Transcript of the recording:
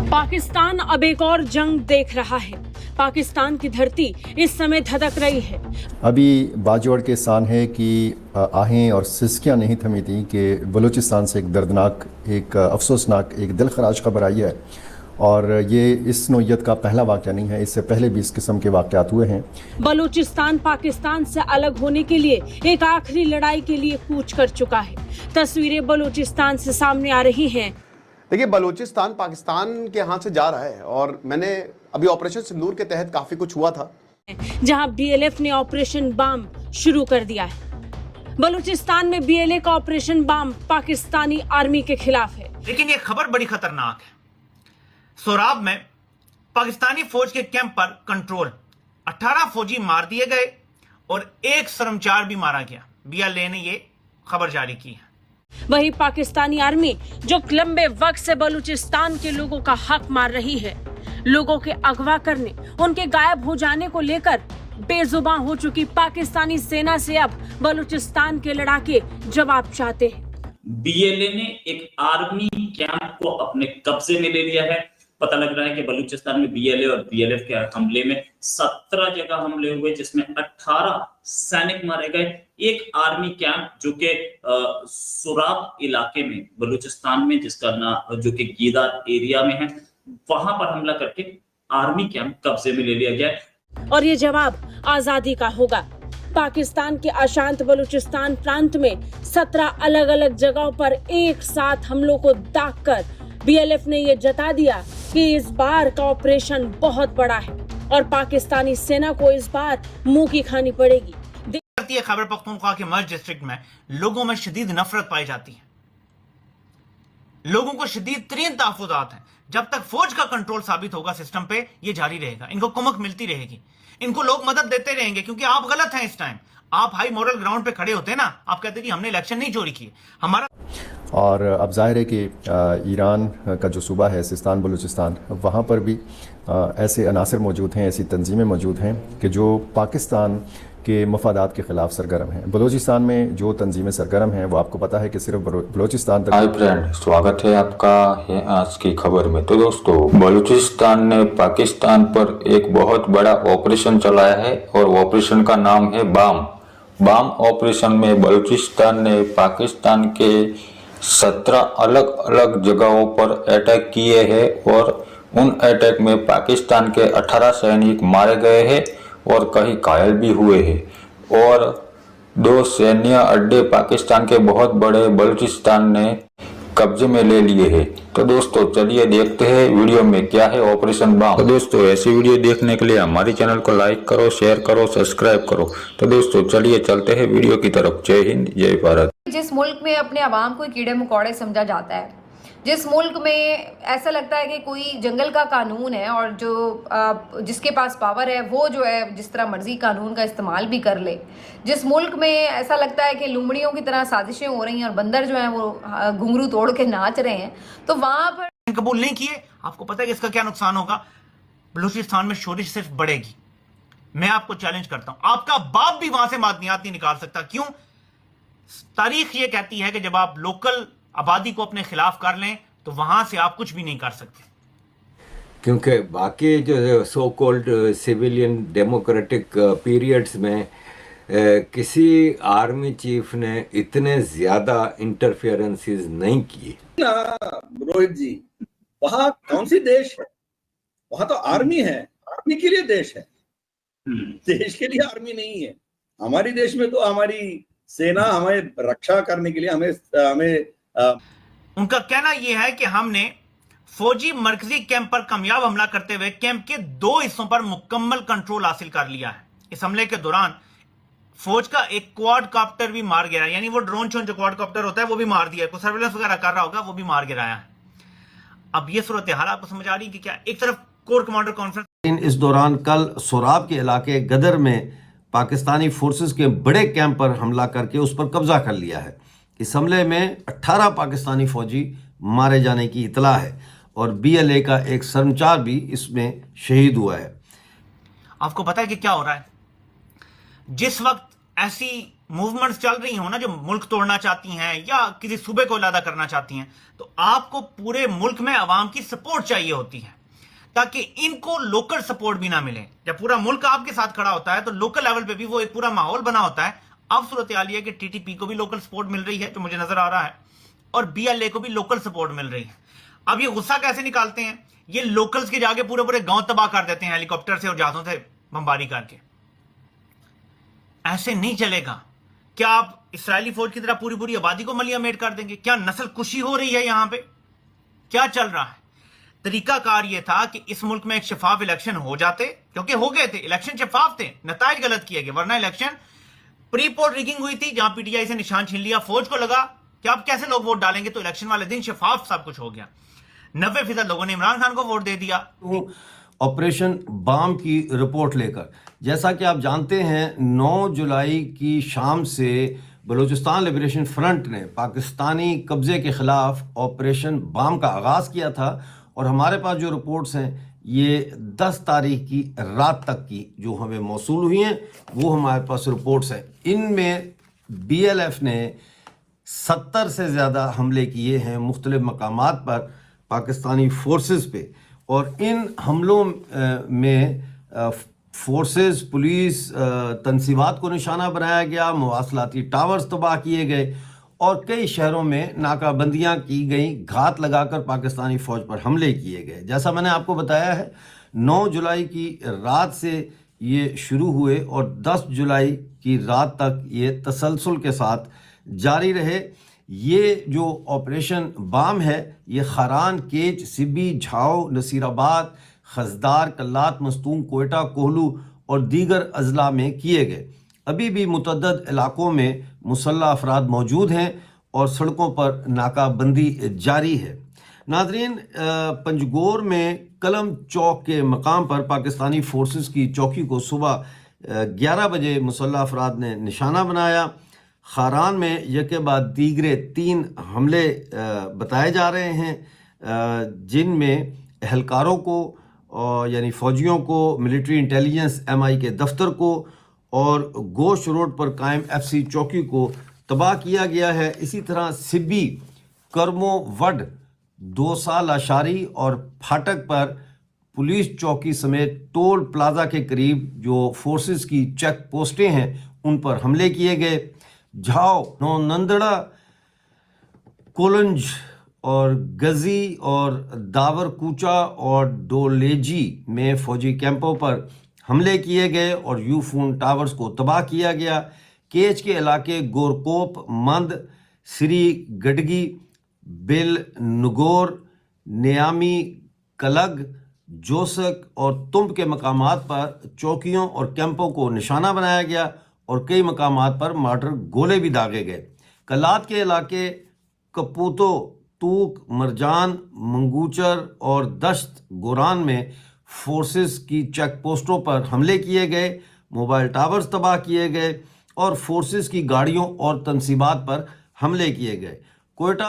पाकिस्तान अब एक और जंग देख रहा है। पाकिस्तान की धरती इस समय धधक रही है। अभी बाजोड़ के सान है कि आहें और सिसकियां नहीं थमी थी कि बलूचिस्तान से एक दर्दनाक, एक अफसोसनाक, एक दिलखराज खबर आई है। और ये इस नौयत का पहला वाक़या नहीं है, इससे पहले भी इस किस्म के वाक़यात हुए हैं। बलूचिस्तान पाकिस्तान से अलग होने के लिए एक आखिरी लड़ाई के लिए कूच कर चुका है। तस्वीरें बलूचिस्तान से सामने आ रही हैं। देखिए, बलूचिस्तान पाकिस्तान के हाथ से जा रहा है और मैंने अभी ऑपरेशन सिंदूर के तहत काफी कुछ हुआ था, जहां बीएलएफ ने ऑपरेशन बाम शुरू कर दिया है। बलूचिस्तान में बीएलए का ऑपरेशन बाम पाकिस्तानी आर्मी के खिलाफ है। लेकिन ये खबर बड़ी खतरनाक है। सोराब में पाकिस्तानी फौज के कैंप पर कंट्रोल, 18 फौजी मार दिए गए और एक शर्मचार भी मारा गया। बीएलए ने ये खबर जारी की है। वही पाकिस्तानी आर्मी जो लंबे वक्त से बलूचिस्तान के लोगों का हक मार रही है, लोगों के अगवा करने, उनके गायब हो जाने को लेकर बेजुबान हो चुकी पाकिस्तानी सेना से अब बलूचिस्तान के लड़ाके जवाब चाहते हैं। बीएलए ने एक आर्मी कैंप को अपने कब्जे में ले लिया है। पता लग रहा है कि बलूचिस्तान में बीएलए और बीएलएफ के हमले में 17 जगह हमले हुए, जिसमें 18 सैनिक मारे गए। एक आर्मी कैंप जो कि सोराब इलाके में बलूचिस्तान में, जिसका नाम जो कि गीदा एरिया में है, वहां पर हमला करके आर्मी कैंप कब्जे में ले लिया गया है। और ये जवाब आजादी का होगा। पाकिस्तान के अशांत बलूचिस्तान प्रांत में 17 अलग अलग जगहों पर एक साथ हमलों को दाग कर बीएलएफ ने ये जता दिया कि इस बार का ऑपरेशन बहुत बड़ा है और पाकिस्तानी सेना को इस बार मुंह की खानी पड़ेगी। खैबर पख्तूनख्वा के मर्ज डिस्ट्रिक्ट में लोगों में शदीद नफरत पाई जाती है। लोगों को शदीद तरीन तहफ़्फ़ुज़ात हैं। जब तक फौज का कंट्रोल साबित होगा सिस्टम पे, ये जारी रहेगा। इनको कुमक मिलती रहेगी, इनको लोग मदद देते रहेंगे, क्योंकि आप गलत हैं। इस टाइम आप हाई मॉरल ग्राउंड पे खड़े होते हैं ना, आप कहते हैं कि हमने इलेक्शन नहीं चोरी किए, हमारा। और अब जाहिर है कि ईरान का जो सूबा है सिस्तान बलूचिस्तान, वहाँ पर भी ऐसे अनासर मौजूद हैं, ऐसी तंजीमें मौजूद हैं कि जो पाकिस्तान के मफादात के ख़िलाफ़ सरगर्म हैं। बलूचिस्तान में जो तंजीमें सरगर्म हैं वो आपको पता है कि सिर्फ बलूचिस्तान तक। हाय फ्रेंड, स्वागत है आपका है आज की खबर में। तो दोस्तों, बलूचिस्तान ने पाकिस्तान पर एक बहुत बड़ा ऑपरेशन चलाया है और ऑपरेशन का नाम है बाम। बाम ऑपरेशन में बलूचिस्तान ने पाकिस्तान के 17 अलग अलग जगहों पर अटैक किए हैं और उन अटैक में पाकिस्तान के 18 सैनिक मारे गए हैं और कई घायल भी हुए हैं। और 2 सैन्य अड्डे पाकिस्तान के बहुत बड़े बलूचिस्तान ने कब्जे में ले लिए हैं। तो दोस्तों, चलिए देखते हैं वीडियो में क्या है ऑपरेशन बाम। तो दोस्तों, ऐसी वीडियो देखने के लिए हमारे चैनल को लाइक करो, शेयर करो, सब्सक्राइब करो। तो दोस्तों, चलिए चलते हैं वीडियो की तरफ। जय हिंद, जय भारत। जिस मुल्क में अपने अवाम को कीड़े मकोड़े समझा जाता है, जिस मुल्क में ऐसा लगता है कि कोई जंगल का कानून है और जो जिसके पास पावर है वो जो है जिस तरह मर्जी कानून का इस्तेमाल भी कर ले, जिस मुल्क में ऐसा लगता है कि लुमड़ियों की तरह साजिशें हो रही हैं और बंदर जो हैं वो घुंघरू तोड़ के नाच रहे हैं, तो वहाँ पर कबूल नहीं किए। आपको पता है कि इसका क्या नुकसान होगा? बलूचिस्तान में शोरिश सिर्फ बढ़ेगी। मैं आपको चैलेंज करता हूं, आपका बाप भी वहां से मादनियात नहीं निकाल सकता। क्यों? तारीख ये कहती है कि जब आप लोकल आबादी को अपने खिलाफ कर लें तो वहां से आप कुछ भी नहीं कर सकते, क्योंकि बाकी जो so called civilian democratic periods में किसी आर्मी चीफ ने इतने ज्यादा इंटरफेरेंसेस नहीं किए। रोहित जी, वहाँ कौन सी देश है? वहाँ तो आर्मी है, आर्मी के लिए देश है, देश के लिए आर्मी नहीं है। हमारी देश में तो हमारी सेना हमें रक्षा करने के लिए हमें उनका कहना यह है कि हमने फौजी मरकजी कैंप पर कामयाब हमला करते हुए कैंप के 2 हिस्सों पर मुकम्मल कंट्रोल हासिल कर लिया है। इस हमले के दौरान फौज का एक क्वाडकॉप्टर भी मार गिराया, यानी वो ड्रोन शोन जो क्वाडकॉप्टर होता है वो भी मार दिया, कोई सर्वेलेंस वगैरह कर रहा होगा वो भी मार गिराया है। अब ये सूरत हाल आपको समझ आ रही है कि क्या एक तरफ कोर कमांडर कॉन्फ्रेंस। इस दौरान कल सोराब के इलाके गदर में पाकिस्तानी फोर्सेस के बड़े कैंप पर हमला करके उस पर कब्जा कर लिया है। इस हमले में 18 पाकिस्तानी फौजी मारे जाने की इतला है और बीएलए का एक कर्मचारी भी इसमें शहीद हुआ है। आपको पता है कि क्या हो रहा है? जिस वक्त ऐसी मूवमेंट्स चल रही हो ना, जो मुल्क तोड़ना चाहती हैं या किसी सूबे को अलग करना चाहती हैं, तो आपको पूरे मुल्क में अवाम की सपोर्ट चाहिए होती है, ताकि इनको लोकल सपोर्ट भी ना मिले। जब पूरा मुल्क आपके साथ खड़ा होता है तो लोकल लेवल पे भी वो एक पूरा माहौल बना होता है। अब सूरत हाल है कि टीटीपी को भी लोकल सपोर्ट मिल रही है, जो मुझे नजर आ रहा है, और बीएलए को भी लोकल सपोर्ट मिल रही है। अब ये गुस्सा कैसे निकालते हैं? ये लोकल्स के जाके पूरे पूरे गांव तबाह कर देते हैं हेलीकॉप्टर से और जहाजों से बमबारी करके। ऐसे नहीं चलेगा। क्या आप इस्राएली फौज की तरह पूरी पूरी आबादी को मलियामेट कर देंगे? क्या नस्ल कुशी हो रही है? यहां पे क्या चल रहा है? तरीकाकार यह था कि इस मुल्क में एक शफाफ इलेक्शन हो जाते, क्योंकि हो गए थे, इलेक्शन शफाफ थे, नताइज गलत किए गए, वरना इलेक्शन प्री पोल रिगिंग हुई थी, जहां पीटीआई से निशान छीन लिया। फौज को लगा कि अब कैसे लोग वोट डालेंगे, तो इलेक्शन वाले दिन शफाफ सब कुछ हो गया। 90% लोगों ने इमरान खान को वोट दे दिया। ऑपरेशन बाम की रिपोर्ट लेकर, जैसा कि आप जानते हैं 9 जुलाई की शाम से बलूचिस्तान लिबरेशन फ्रंट ने पाकिस्तानी कब्जे के खिलाफ ऑपरेशन बाम का आगाज़ किया था, और हमारे पास जो रिपोर्ट्स हैं ये 10 तारीख की रात तक की जो हमें मौसूल हुई हैं, वो हमारे पास रिपोर्ट्स हैं। इनमें बीएलएफ ने 70 से ज़्यादा हमले किए हैं मुख्तलिफ मकामात पर पाकिस्तानी फोर्सेस पे, और इन हमलों में फोर्सेस, पुलिस, तंसीबात को निशाना बनाया गया, मवासलाती टावर्स तबाह किए गए, और कई शहरों में नाकाबंदियां की गई, घात लगाकर पाकिस्तानी फ़ौज पर हमले किए गए। जैसा मैंने आपको बताया है 9 जुलाई की रात से ये शुरू हुए और 10 जुलाई की रात तक ये तसलसल के साथ जारी रहे। ये जो ऑपरेशन बाम है ये खरान, केच, सिब्बी, झाओ, नसीराबाद, खजदार, कल्लात, मस्तूम, कोयटा, कोहलू और दीगर अजला में किए गए। अभी भी मुतअद्दिद इलाकों में मुसल्लह अफराद मौजूद हैं और सड़कों पर नाकाबंदी जारी है। नाज़रीन, पंजगोर में कलम चौक के मकाम पर पाकिस्तानी फोर्सेस की चौकी को सुबह 11 बजे मुसल्लह अफराद ने निशाना बनाया। खारान में यके बाद दीगरे 3 हमले बताए जा रहे हैं, जिनमें एहलकारों को यानी फ़ौजियों को, मिलिट्री इंटेलिजेंस MI के दफ्तर को और गोश रोड पर कायम FC चौकी को तबाह किया गया है। इसी तरह सिब्बी, करमो, वड, 2 साल आशारी और फाटक पर पुलिस चौकी समेत टोल प्लाजा के करीब जो फोर्सेस की चेक पोस्टें हैं उन पर हमले किए गए। झाओ, नौनंदड़ा, कोलंज और गजी और दावर कूचा और डोलेजी में फौजी कैंपों पर हमले किए गए और यूफून टावर्स को तबाह किया गया। केच के इलाके गोरकोप, मंद, श्री गडगी, बिल नगोर, नियामी, कलग, जोसक और तुम्ब के मकामात पर चौकियों और कैंपों को निशाना बनाया गया और कई मकामात पर मार्टर गोले भी दागे गए। कलात के इलाके कपूतो, तूक, मरजान, मंगूचर और दश्त गोरान में फोर्सेस की चेक पोस्टों पर हमले किए गए, मोबाइल टावर्स तबाह किए गए और फोर्सेस की गाड़ियों और तंसीबात पर हमले किए गए। कोयटा